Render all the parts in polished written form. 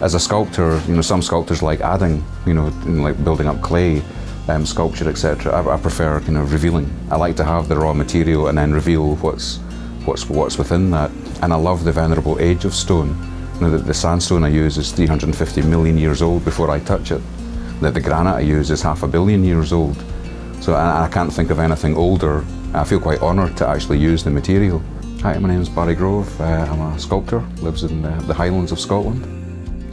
As a sculptor, some sculptors like adding, like building up clay, sculpture, etc. I prefer revealing. I like to have the raw material and then reveal what's within that. And I love the venerable age of stone. The sandstone I use is 350 million years old before I touch it. The granite I use is 500 million years old. So I can't think of anything older. I feel quite honoured to actually use the material. Hi, my name is Barry Grove. I'm a sculptor, lives in the Highlands of Scotland.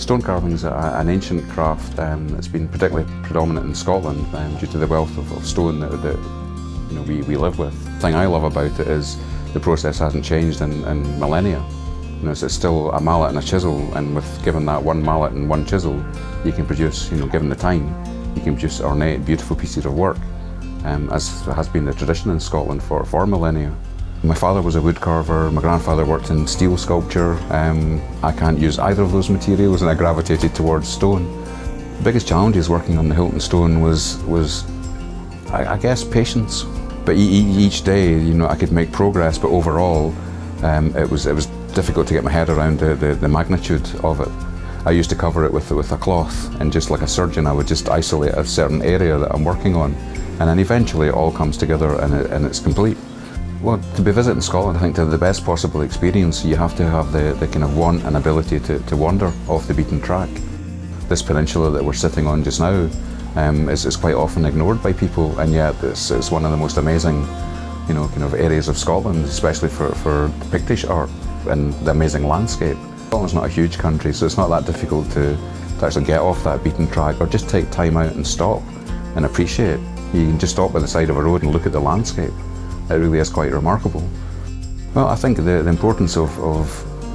Stone carving is an ancient craft that's been particularly predominant in Scotland due to the wealth of stone that we live with. The thing I love about it is the process hasn't changed in millennia. It's still a mallet and a chisel, and given that one mallet and one chisel, you can produce, given the time, you can produce ornate, beautiful pieces of work, as has been the tradition in Scotland for millennia. My father was a wood carver, my grandfather worked in steel sculpture. I can't use either of those materials and I gravitated towards stone. The biggest challenges working on the Hilton stone was I guess, patience. But each day, I could make progress, but overall, it was difficult to get my head around the magnitude of it. I used to cover it with a cloth, and just like a surgeon, I would just isolate a certain area that I'm working on, and then eventually it all comes together and it's complete. Well, to be visiting Scotland, I think to have the best possible experience, you have to have the kind of want and ability to wander off the beaten track. This peninsula that we're sitting on just now is quite often ignored by people, and yet it's one of the most amazing, kind of areas of Scotland, especially for Pictish art and the amazing landscape. Scotland's not a huge country, so it's not that difficult to actually get off that beaten track or just take time out and stop and appreciate. You can just stop by the side of a road and look at the landscape. It really is quite remarkable. Well, I think the importance of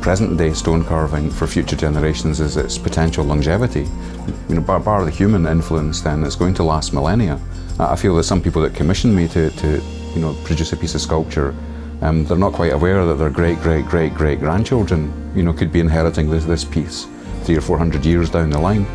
present-day stone carving for future generations is its potential longevity. Bar the human influence, then it's going to last millennia. I feel that some people that commission me to produce a piece of sculpture, they're not quite aware that their great-great-great-great grandchildren, could be inheriting this piece 300 or 400 years down the line.